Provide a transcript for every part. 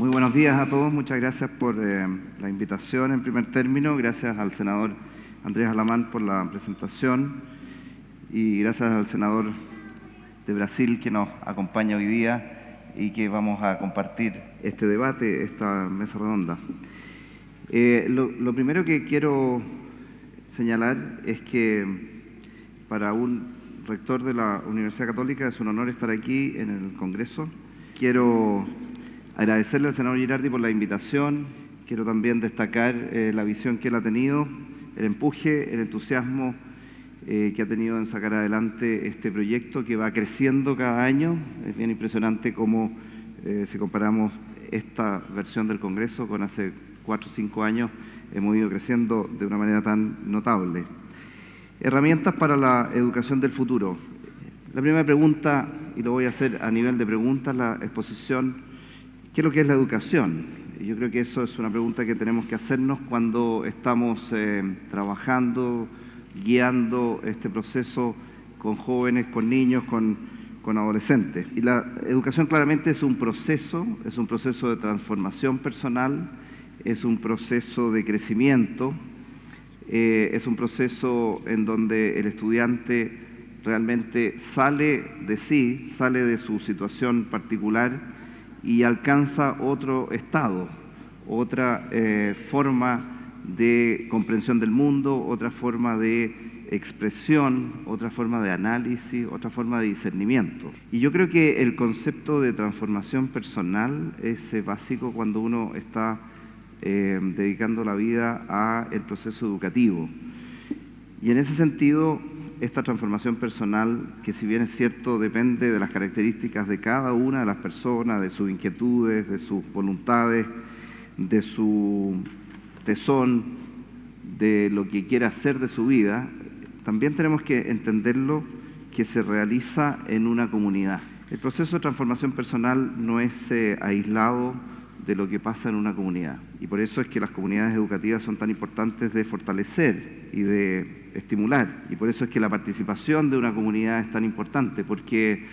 Muy buenos días a todos. Muchas gracias por la invitación en primer término. Gracias al senador Andrés Alamán por la presentación y gracias al senador de Brasil que nos acompaña hoy día y que vamos a compartir este debate, esta mesa redonda. Lo primero que quiero señalar es que para un rector de la Universidad Católica es un honor estar aquí en el Congreso. Quiero agradecerle al senador Girardi por la invitación. Quiero también destacar la visión que él ha tenido, el empuje, el entusiasmo que ha tenido en sacar adelante este proyecto que va creciendo cada año. Es bien impresionante cómo si comparamos esta versión del Congreso con hace 4 o 5 años, hemos ido creciendo de una manera tan notable. Herramientas para la educación del futuro. La primera pregunta, y lo voy a hacer a nivel de preguntas, la exposición, ¿qué es lo que es la educación? Yo creo que eso es una pregunta que tenemos que hacernos cuando estamos trabajando, guiando este proceso con jóvenes, con niños, con adolescentes. Y la educación claramente es un proceso de transformación personal, es un proceso de crecimiento, es un proceso en donde el estudiante realmente sale de sí, sale de su situación particular y alcanza otro estado, otra forma de comprensión del mundo, otra forma de expresión, otra forma de análisis, otra forma de discernimiento. Y yo creo que el concepto de transformación personal es básico cuando uno está dedicando la vida al proceso educativo. Y en ese sentido, esta transformación personal, que si bien es cierto, depende de las características de cada una de las personas, de sus inquietudes, de sus voluntades, de su tesón, de lo que quiera hacer de su vida, también tenemos que entenderlo que se realiza en una comunidad. El proceso de transformación personal no es aislado de lo que pasa en una comunidad. Y por eso es que las comunidades educativas son tan importantes de fortalecer y de estimular. Y por eso es que la participación de una comunidad es tan importante, porque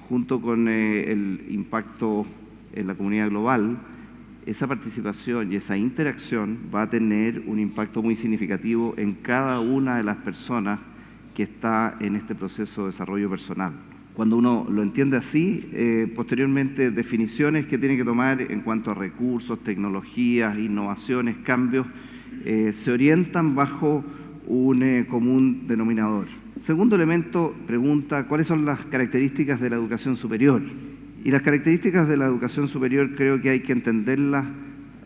junto con el impacto en la comunidad global, esa participación y esa interacción va a tener un impacto muy significativo en cada una de las personas que está en este proceso de desarrollo personal. Cuando uno lo entiende así, posteriormente definiciones que tiene que tomar en cuanto a recursos, tecnologías, innovaciones, cambios, se orientan bajo un común denominador. Segundo elemento, pregunta, ¿cuáles son las características de la educación superior? Y las características de la educación superior creo que hay que entenderlas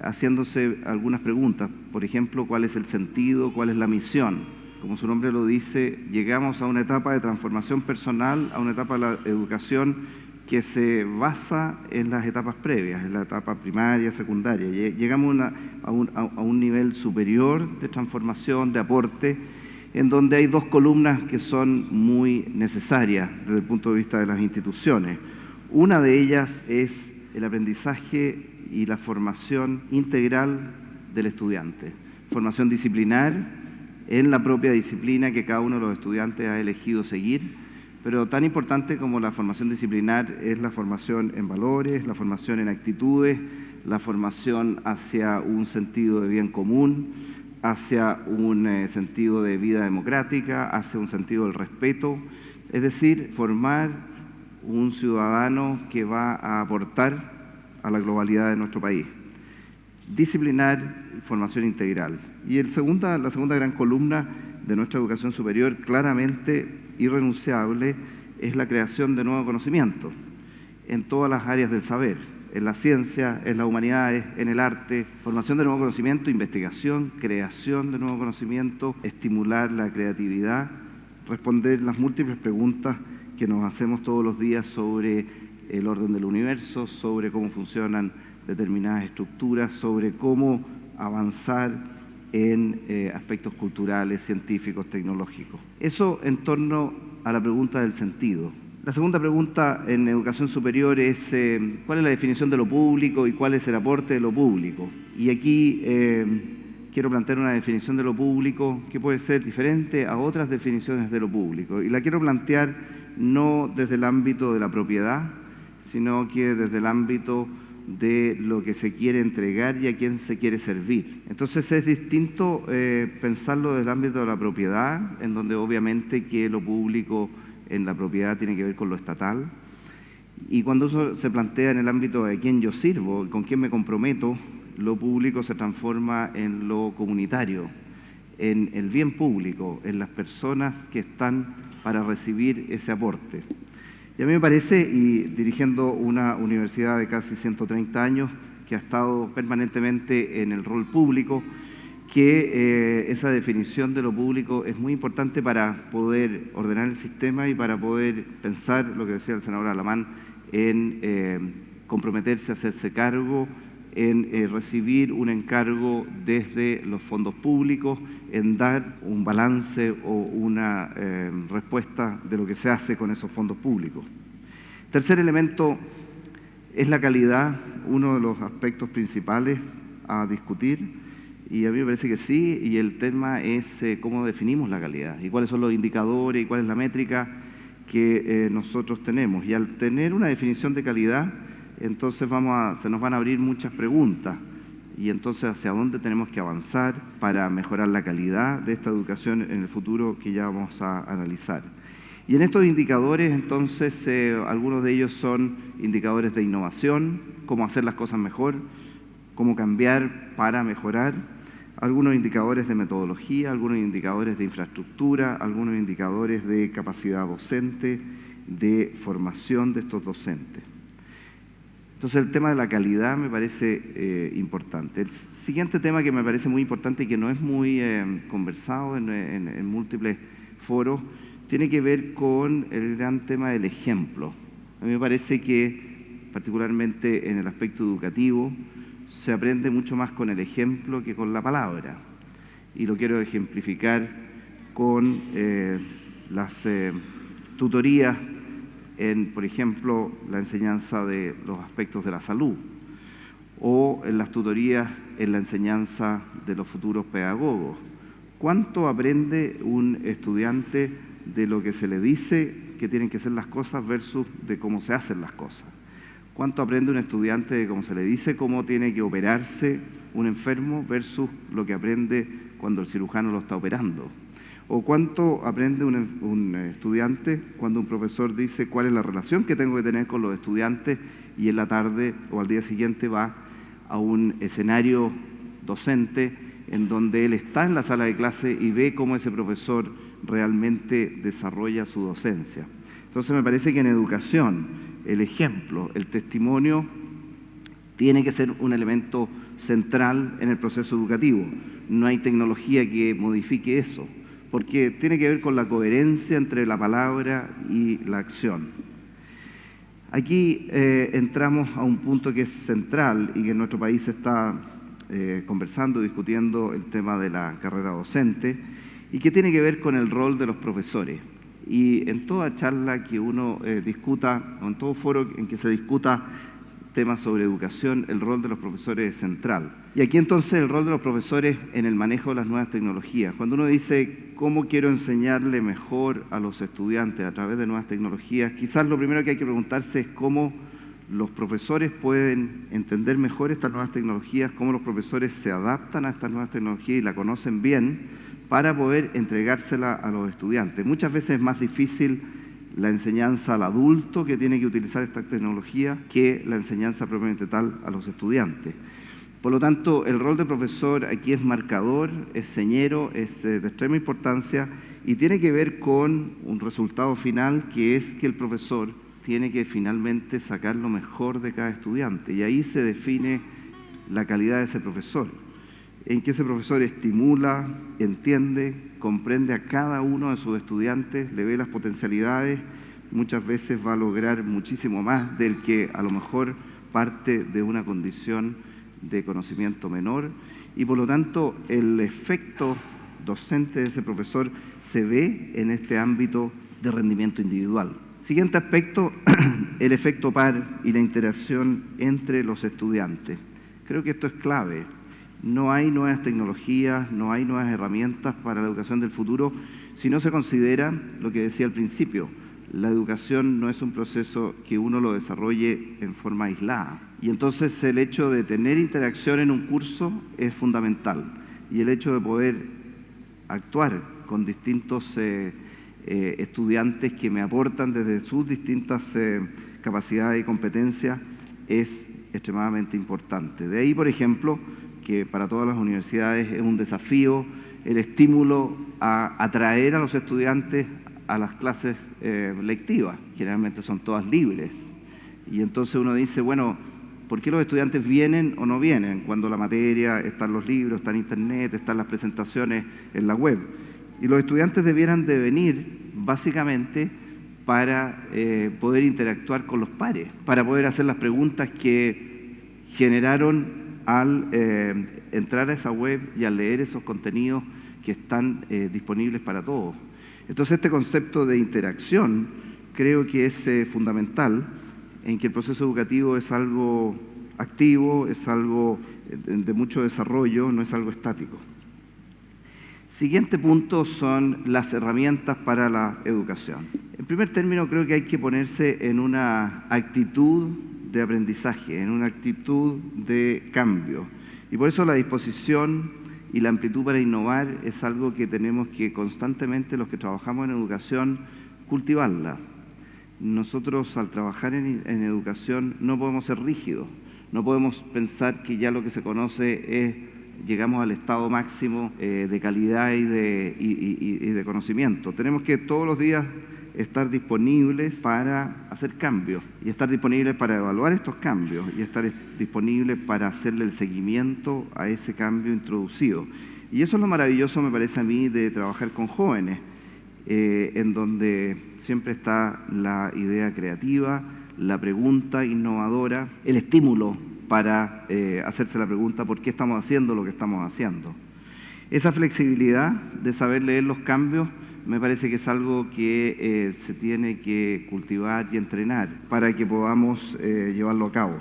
haciéndose algunas preguntas. Por ejemplo, ¿cuál es el sentido? ¿Cuál es la misión? Como su nombre lo dice, llegamos a una etapa de transformación personal, a una etapa de la educación que se basa en las etapas previas, en la etapa primaria, secundaria. Llegamos a un nivel superior de transformación, de aporte, en donde hay 2 columnas que son muy necesarias desde el punto de vista de las instituciones. Una de ellas es el aprendizaje y la formación integral del estudiante. Formación disciplinar en la propia disciplina que cada uno de los estudiantes ha elegido seguir, pero tan importante como la formación disciplinar es la formación en valores, la formación en actitudes, la formación hacia un sentido de bien común, hacia un sentido de vida democrática, hacia un sentido del respeto, es decir, formar un ciudadano que va a aportar a la globalidad de nuestro país. Disciplinar, formación integral. Y la segunda gran columna de nuestra educación superior, claramente irrenunciable, es la creación de nuevo conocimiento en todas las áreas del saber, en la ciencia, en las humanidades, en el arte, formación de nuevo conocimiento, investigación, creación de nuevo conocimiento, estimular la creatividad, responder las múltiples preguntas que nos hacemos todos los días sobre el orden del universo, sobre cómo funcionan determinadas estructuras, sobre cómo avanzar en aspectos culturales, científicos, tecnológicos. Eso en torno a la pregunta del sentido. La segunda pregunta en educación superior es ¿cuál es la definición de lo público y cuál es el aporte de lo público? Y aquí quiero plantear una definición de lo público que puede ser diferente a otras definiciones de lo público. Y la quiero plantear no desde el ámbito de la propiedad, sino que desde el ámbito de lo que se quiere entregar y a quién se quiere servir. Entonces es distinto pensarlo desde el ámbito de la propiedad, en donde obviamente que lo público en la propiedad tiene que ver con lo estatal, y cuando eso se plantea en el ámbito de quién yo sirvo, con quién me comprometo, lo público se transforma en lo comunitario, en el bien público, en las personas que están para recibir ese aporte. Y a mí me parece, y dirigiendo una universidad de casi 130 años, que ha estado permanentemente en el rol público, que esa definición de lo público es muy importante para poder ordenar el sistema y para poder pensar, lo que decía el senador Alamán, en comprometerse a hacerse cargo, en recibir un encargo desde los fondos públicos, en dar un balance o una respuesta de lo que se hace con esos fondos públicos. Tercer elemento es la calidad, uno de los aspectos principales a discutir, y a mí me parece que sí, y el tema es cómo definimos la calidad y cuáles son los indicadores y cuál es la métrica que nosotros tenemos. Y al tener una definición de calidad, entonces se nos van a abrir muchas preguntas, y entonces hacia dónde tenemos que avanzar para mejorar la calidad de esta educación en el futuro que ya vamos a analizar. Y en estos indicadores, entonces, algunos de ellos son indicadores de innovación, cómo hacer las cosas mejor, cómo cambiar para mejorar, algunos indicadores de metodología, algunos indicadores de infraestructura, algunos indicadores de capacidad docente, de formación de estos docentes. Entonces el tema de la calidad me parece importante. El siguiente tema que me parece muy importante y que no es muy conversado en múltiples foros, tiene que ver con el gran tema del ejemplo. A mí me parece que, particularmente en el aspecto educativo, se aprende mucho más con el ejemplo que con la palabra. Y lo quiero ejemplificar con las tutorías en, por ejemplo, la enseñanza de los aspectos de la salud, o en las tutorías en la enseñanza de los futuros pedagogos. ¿Cuánto aprende un estudiante de lo que se le dice que tienen que ser las cosas versus de cómo se hacen las cosas? ¿Cuánto aprende un estudiante de cómo se le dice cómo tiene que operarse un enfermo versus lo que aprende cuando el cirujano lo está operando? ¿O cuánto aprende un estudiante cuando un profesor dice cuál es la relación que tengo que tener con los estudiantes y en la tarde o al día siguiente va a un escenario docente en donde él está en la sala de clase y ve cómo ese profesor realmente desarrolla su docencia? Entonces me parece que en educación el ejemplo, el testimonio, tiene que ser un elemento central en el proceso educativo. No hay tecnología que modifique eso, porque tiene que ver con la coherencia entre la palabra y la acción. Aquí entramos a un punto que es central y que en nuestro país se está conversando, discutiendo el tema de la carrera docente, y que tiene que ver con el rol de los profesores. Y en toda charla que uno discuta, o en todo foro en que se discuta temas sobre educación, el rol de los profesores es central. Y aquí entonces el rol de los profesores en el manejo de las nuevas tecnologías. Cuando uno dice cómo quiero enseñarle mejor a los estudiantes a través de nuevas tecnologías, quizás lo primero que hay que preguntarse es cómo los profesores pueden entender mejor estas nuevas tecnologías, cómo los profesores se adaptan a estas nuevas tecnologías y la conocen bien, para poder entregársela a los estudiantes. Muchas veces es más difícil la enseñanza al adulto que tiene que utilizar esta tecnología que la enseñanza propiamente tal a los estudiantes. Por lo tanto, el rol de profesor aquí es marcador, es señero, es de extrema importancia y tiene que ver con un resultado final, que es que el profesor tiene que finalmente sacar lo mejor de cada estudiante, y ahí se define la calidad de ese profesor, en que ese profesor estimula, entiende, comprende a cada uno de sus estudiantes, le ve las potencialidades, muchas veces va a lograr muchísimo más del que a lo mejor parte de una condición de conocimiento menor, y por lo tanto el efecto docente de ese profesor se ve en este ámbito de rendimiento individual. Siguiente aspecto, el efecto par y la interacción entre los estudiantes. Creo que esto es clave. No hay nuevas tecnologías, no hay nuevas herramientas para la educación del futuro si no se considera lo que decía al principio, La educación no es un proceso que uno lo desarrolle en forma aislada. Y entonces el hecho de tener interacción en un curso es fundamental. Y el hecho de poder actuar con distintos estudiantes que me aportan desde sus distintas capacidades y competencias es extremadamente importante. De ahí, por ejemplo, que para todas las universidades es un desafío el estímulo a atraer a los estudiantes a las clases lectivas. Generalmente son todas libres. Y entonces uno dice, bueno, ¿por qué los estudiantes vienen o no vienen? Cuando la materia, están los libros, está en internet, están las presentaciones en la web. Y los estudiantes debieran de venir básicamente para poder interactuar con los pares, para poder hacer las preguntas que generaron al entrar a esa web y al leer esos contenidos que están disponibles para todos. Entonces este concepto de interacción creo que es fundamental, en que el proceso educativo es algo activo, es algo de mucho desarrollo, no es algo estático. Siguiente punto son las herramientas para la educación. En primer término, creo que hay que ponerse en una actitud de aprendizaje, en una actitud de cambio. Y por eso la disposición y la amplitud para innovar es algo que tenemos que constantemente, los que trabajamos en educación, cultivarla. Nosotros al trabajar en educación no podemos ser rígidos, no podemos pensar que ya lo que se conoce es, llegamos al estado máximo de calidad y de conocimiento. Tenemos que todos los días estar disponibles para hacer cambios y estar disponibles para evaluar estos cambios y estar disponibles para hacerle el seguimiento a ese cambio introducido. Y eso es lo maravilloso, me parece a mí, de trabajar con jóvenes, en donde siempre está la idea creativa, la pregunta innovadora, el estímulo para hacerse la pregunta ¿por qué estamos haciendo lo que estamos haciendo? Esa flexibilidad de saber leer los cambios me parece que es algo que se tiene que cultivar y entrenar para que podamos llevarlo a cabo.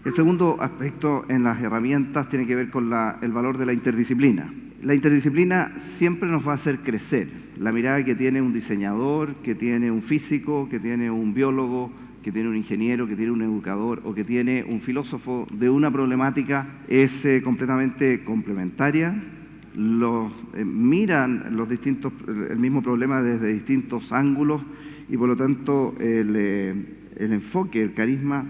El segundo aspecto en las herramientas tiene que ver con el valor de la interdisciplina. La interdisciplina siempre nos va a hacer crecer. La mirada que tiene un diseñador, que tiene un físico, que tiene un biólogo, que tiene un ingeniero, que tiene un educador o que tiene un filósofo de una problemática es completamente complementaria. Miran el mismo problema desde distintos ángulos y por lo tanto el enfoque, el carisma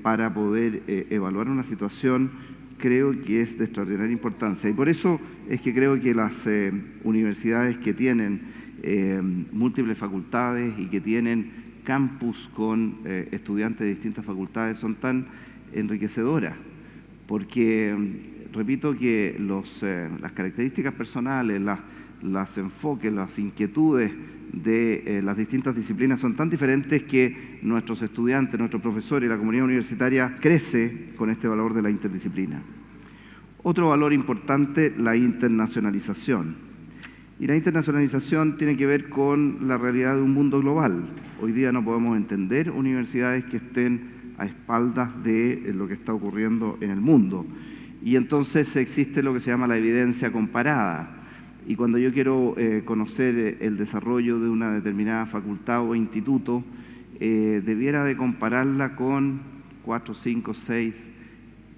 para poder evaluar una situación creo que es de extraordinaria importancia. Y por eso es que creo que las universidades que tienen múltiples facultades y que tienen campus con estudiantes de distintas facultades son tan enriquecedoras, porque repito que las características personales, los enfoques, las inquietudes de las distintas disciplinas son tan diferentes que nuestros estudiantes, nuestros profesores y la comunidad universitaria crece con este valor de la interdisciplina. Otro valor importante, la internacionalización. Y la internacionalización tiene que ver con la realidad de un mundo global. Hoy día no podemos entender universidades que estén a espaldas de lo que está ocurriendo en el mundo. Y entonces existe lo que se llama la evidencia comparada. Y cuando yo quiero conocer el desarrollo de una determinada facultad o instituto, debiera de compararla con 4, 5, 6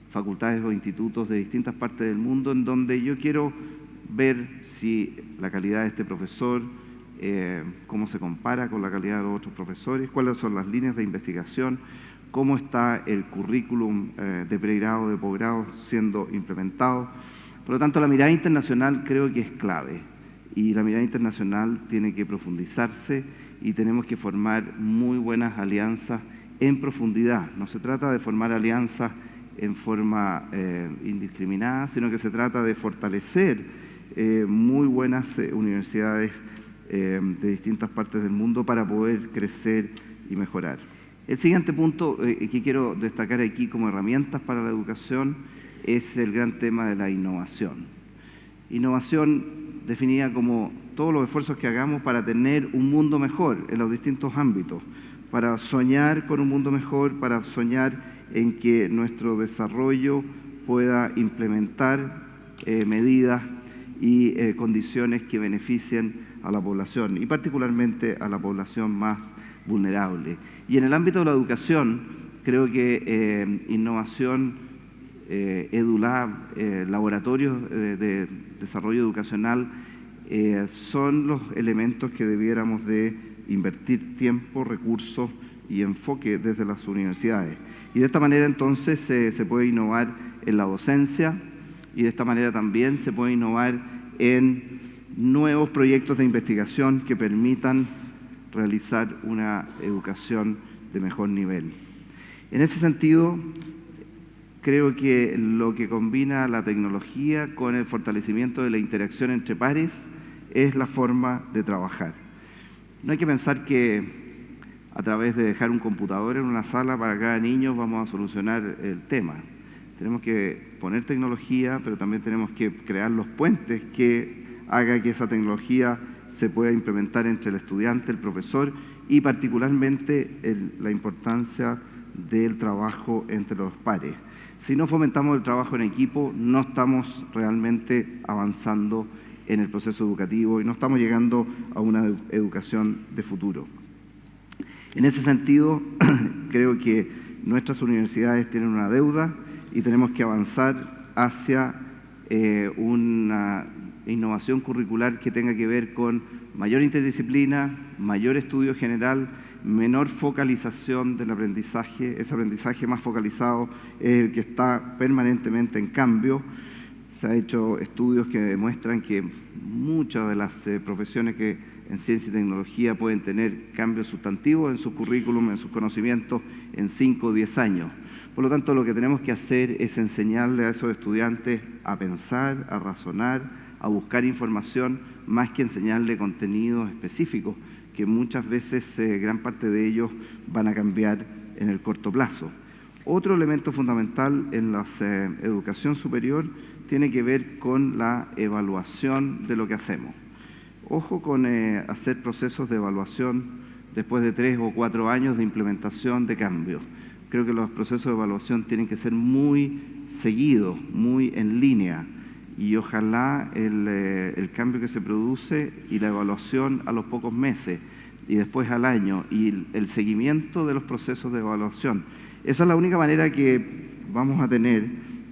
facultades o institutos de distintas partes del mundo en donde yo quiero ver si la calidad de este profesor, cómo se compara con la calidad de los otros profesores, cuáles son las líneas de investigación, cómo está el currículum de pregrado, de posgrado siendo implementado. Por lo tanto, la mirada internacional creo que es clave y la mirada internacional tiene que profundizarse y tenemos que formar muy buenas alianzas en profundidad. No se trata de formar alianzas en forma indiscriminada, sino que se trata de fortalecer muy buenas universidades de distintas partes del mundo para poder crecer y mejorar. El siguiente punto que quiero destacar aquí como herramientas para la educación es el gran tema de la innovación. Innovación definida como todos los esfuerzos que hagamos para tener un mundo mejor en los distintos ámbitos, para soñar con un mundo mejor, para soñar en que nuestro desarrollo pueda implementar medidas y condiciones que beneficien a la población y particularmente a la población más vulnerable. Y en el ámbito de la educación, creo que innovación, EduLab, laboratorios de desarrollo educacional son los elementos que debiéramos de invertir tiempo, recursos y enfoque desde las universidades. Y de esta manera entonces se puede innovar en la docencia y de esta manera también se puede innovar en nuevos proyectos de investigación que permitan realizar una educación de mejor nivel. En ese sentido, creo que lo que combina la tecnología con el fortalecimiento de la interacción entre pares es la forma de trabajar. No hay que pensar que a través de dejar un computador en una sala para cada niño vamos a solucionar el tema. Tenemos que poner tecnología, pero también tenemos que crear los puentes que haga que esa tecnología se pueda implementar entre el estudiante, el profesor y particularmente la importancia del trabajo entre los pares. Si no fomentamos el trabajo en equipo, no estamos realmente avanzando en el proceso educativo y no estamos llegando a una educación de futuro. En ese sentido, creo que nuestras universidades tienen una deuda y tenemos que avanzar hacia una innovación curricular que tenga que ver con mayor interdisciplina, mayor estudio general, menor focalización del aprendizaje. Ese aprendizaje más focalizado es el que está permanentemente en cambio. Se han hecho estudios que demuestran que muchas de las profesiones que en ciencia y tecnología pueden tener cambios sustantivos en su currículum, en sus conocimientos, en 5 o 10 años. Por lo tanto, lo que tenemos que hacer es enseñarle a esos estudiantes a pensar, a razonar, a buscar información, más que enseñarle contenidos específicos, que muchas veces gran parte de ellos van a cambiar en el corto plazo. Otro elemento fundamental en la educación superior tiene que ver con la evaluación de lo que hacemos. Ojo con hacer procesos de evaluación después de 3 o 4 años de implementación de cambios. Creo que los procesos de evaluación tienen que ser muy seguidos, muy en línea, y ojalá el cambio que se produce y la evaluación a los pocos meses y después al año y el seguimiento de los procesos de evaluación. Esa es la única manera que vamos a tener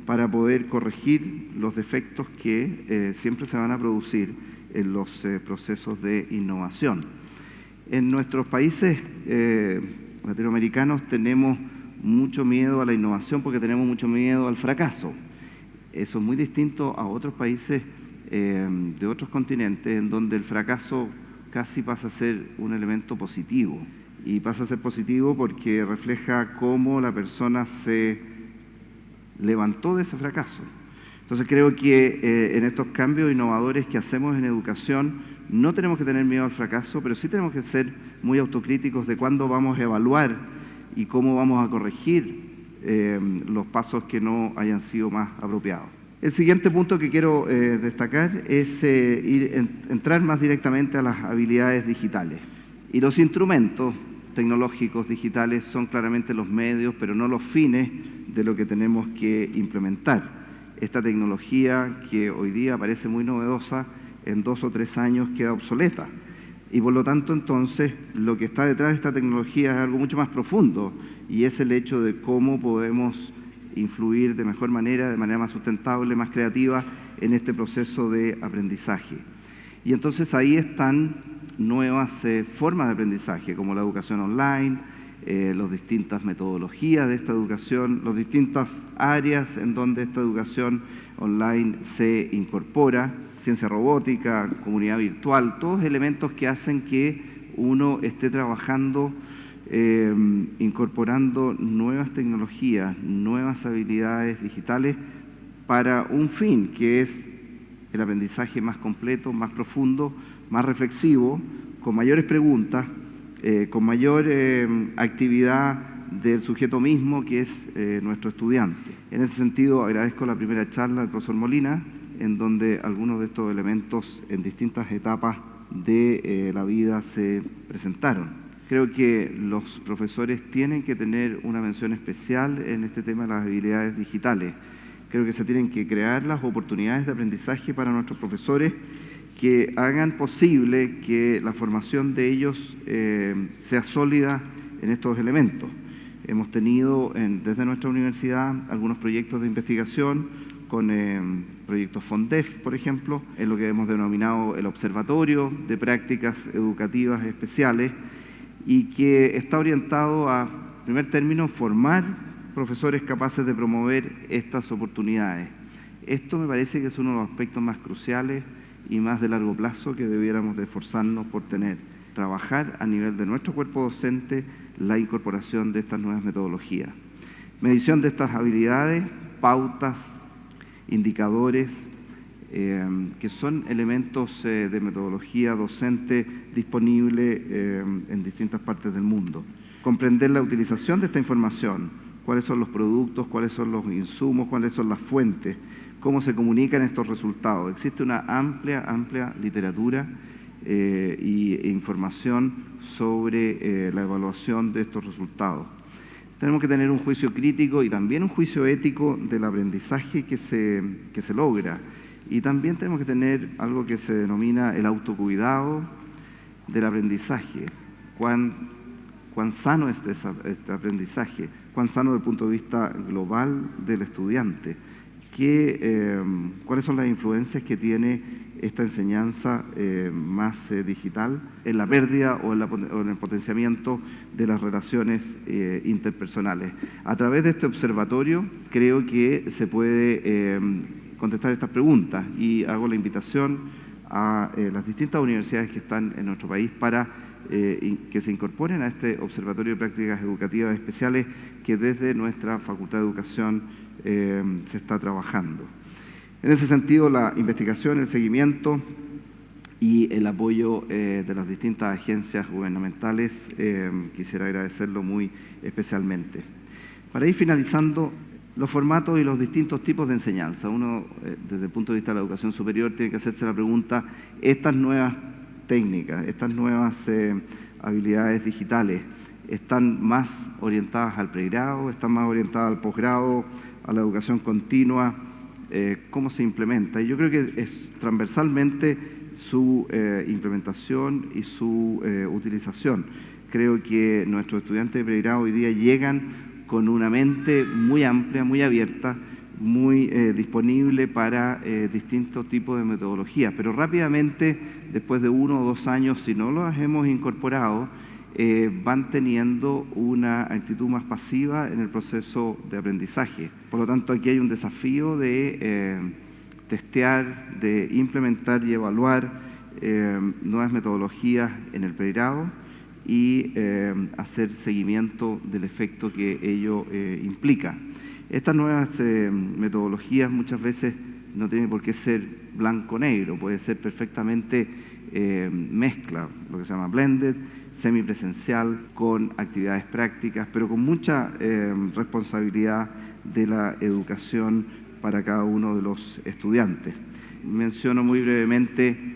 para poder corregir los defectos que siempre se van a producir en los procesos de innovación. En nuestros países latinoamericanos tenemos mucho miedo a la innovación porque tenemos mucho miedo al fracaso. Eso es muy distinto a otros países de otros continentes en donde el fracaso casi pasa a ser un elemento positivo. Y pasa a ser positivo porque refleja cómo la persona se levantó de ese fracaso. Entonces creo que en estos cambios innovadores que hacemos en educación no tenemos que tener miedo al fracaso, pero sí tenemos que ser muy autocríticos de cuándo vamos a evaluar y cómo vamos a corregir los pasos que no hayan sido más apropiados. El siguiente punto que quiero destacar es entrar más directamente a las habilidades digitales. Y los instrumentos tecnológicos digitales son claramente los medios, pero no los fines de lo que tenemos que implementar. Esta tecnología que hoy día parece muy novedosa, en 2 o 3 años queda obsoleta. Y por lo tanto, entonces, lo que está detrás de esta tecnología es algo mucho más profundo y es el hecho de cómo podemos influir de mejor manera, de manera más sustentable, más creativa en este proceso de aprendizaje. Y entonces ahí están nuevas formas de aprendizaje, como la educación online, las distintas metodologías de esta educación, las distintas áreas en donde esta educación online se incorpora, ciencia robótica, comunidad virtual, todos elementos que hacen que uno esté trabajando, incorporando nuevas tecnologías, nuevas habilidades digitales para un fin que es el aprendizaje más completo, más profundo, más reflexivo, con mayores preguntas, con mayor actividad del sujeto mismo, que es nuestro estudiante. En ese sentido, agradezco la primera charla del profesor Molina, en donde algunos de estos elementos en distintas etapas de la vida se presentaron. Creo que los profesores tienen que tener una mención especial en este tema de las habilidades digitales. Creo que se tienen que crear las oportunidades de aprendizaje para nuestros profesores que hagan posible que la formación de ellos sea sólida en estos elementos. Hemos tenido desde nuestra universidad algunos proyectos de investigación con proyectos FONDEF, por ejemplo, en lo que hemos denominado el Observatorio de Prácticas Educativas Especiales, y que está orientado a, en primer término, formar profesores capaces de promover estas oportunidades. Esto me parece que es uno de los aspectos más cruciales y más de largo plazo que debiéramos de esforzarnos por tener. Trabajar a nivel de nuestro cuerpo docente la incorporación de estas nuevas metodologías. Medición de estas habilidades, pautas, indicadores, que son elementos de metodología docente disponible en distintas partes del mundo. Comprender la utilización de esta información, cuáles son los productos, cuáles son los insumos, cuáles son las fuentes, cómo se comunican estos resultados. Existe una amplia literatura e información sobre la evaluación de estos resultados. Tenemos que tener un juicio crítico y también un juicio ético del aprendizaje que se logra. Y también tenemos que tener algo que se denomina el autocuidado del aprendizaje. Cuán sano es este aprendizaje, cuán sano desde el punto de vista global del estudiante. ¿Cuáles son las influencias que tiene esta enseñanza más digital en la pérdida o en el potenciamiento de las relaciones interpersonales? A través de este observatorio creo que se puede contestar estas preguntas, y hago la invitación a las distintas universidades que están en nuestro país para que se incorporen a este Observatorio de Prácticas Educativas Especiales que desde nuestra Facultad de Educación se está trabajando. En ese sentido, la investigación, el seguimiento y el apoyo de las distintas agencias gubernamentales, quisiera agradecerlo muy especialmente. Para ir finalizando, los formatos y los distintos tipos de enseñanza. Uno, desde el punto de vista de la educación superior, tiene que hacerse la pregunta, estas nuevas técnicas, estas nuevas habilidades digitales, ¿están más orientadas al pregrado, están más orientadas al posgrado, a la educación continua? ¿Cómo se implementa? Y yo creo que es transversalmente su implementación y su utilización. Creo que nuestros estudiantes de pregrado hoy día llegan con una mente muy amplia, muy abierta, muy disponible para distintos tipos de metodologías, pero rápidamente, después de 1 o 2 años, si no los hemos incorporado, van teniendo una actitud más pasiva en el proceso de aprendizaje. Por lo tanto, aquí hay un desafío de testear, de implementar y evaluar nuevas metodologías en el pregrado y hacer seguimiento del efecto que ello implica. Estas nuevas metodologías muchas veces no tienen por qué ser blanco-negro, puede ser perfectamente mezcla, lo que se llama blended, semipresencial, con actividades prácticas, pero con mucha responsabilidad de la educación para cada uno de los estudiantes. Menciono muy brevemente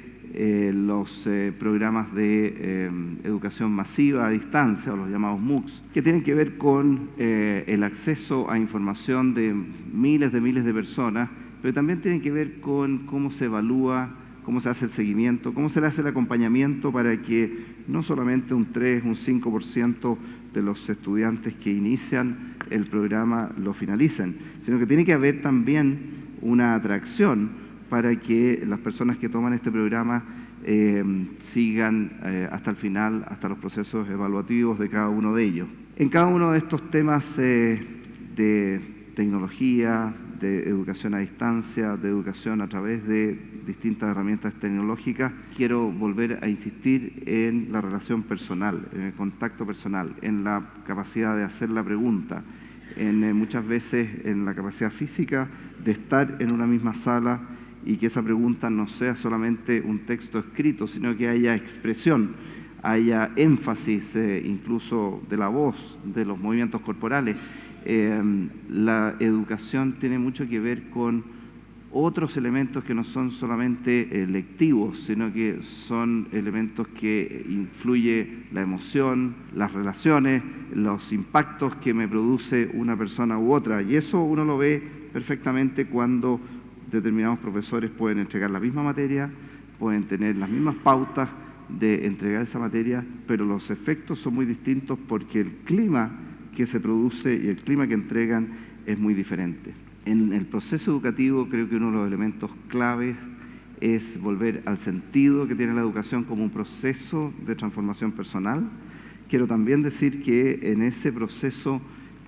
los programas de educación masiva a distancia, o los llamados MOOCs, que tienen que ver con el acceso a información de miles de personas, pero también tienen que ver con cómo se evalúa, cómo se hace el seguimiento, cómo se le hace el acompañamiento para que no solamente un 3, un 5% de los estudiantes que inician el programa lo finalicen, sino que tiene que haber también una atracción para que las personas que toman este programa sigan hasta el final, hasta los procesos evaluativos de cada uno de ellos. En cada uno de estos temas de tecnología, de educación a distancia, de educación a través de distintas herramientas tecnológicas, quiero volver a insistir en la relación personal, en el contacto personal, en la capacidad de hacer la pregunta, muchas veces en la capacidad física de estar en una misma sala y que esa pregunta no sea solamente un texto escrito, sino que haya expresión, haya énfasis incluso de la voz, de los movimientos corporales. La educación tiene mucho que ver con otros elementos que no son solamente lectivos, sino que son elementos que influye la emoción, las relaciones, los impactos que me produce una persona u otra. Y eso uno lo ve perfectamente cuando determinados profesores pueden entregar la misma materia, pueden tener las mismas pautas de entregar esa materia, pero los efectos son muy distintos porque el clima que se produce y el clima que entregan es muy diferente. En el proceso educativo creo que uno de los elementos claves es volver al sentido que tiene la educación como un proceso de transformación personal. Quiero también decir que en ese proceso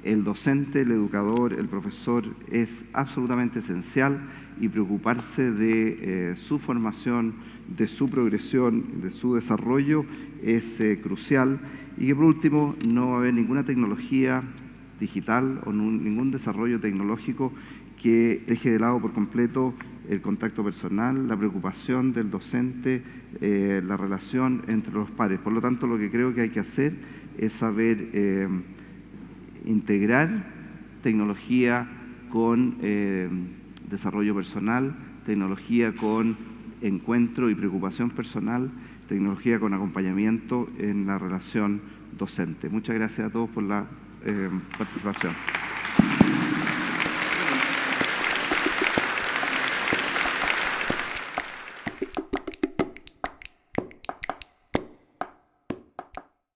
el docente, el educador, el profesor es absolutamente esencial y preocuparse de su formación, de su progresión, de su desarrollo es crucial, y que por último no va a haber ninguna tecnología digital o ningún desarrollo tecnológico que deje de lado por completo el contacto personal, la preocupación del docente, la relación entre los pares. Por lo tanto, lo que creo que hay que hacer es saber integrar tecnología con desarrollo personal, tecnología con encuentro y preocupación personal, tecnología con acompañamiento en la relación docente. Muchas gracias a todos por la participación.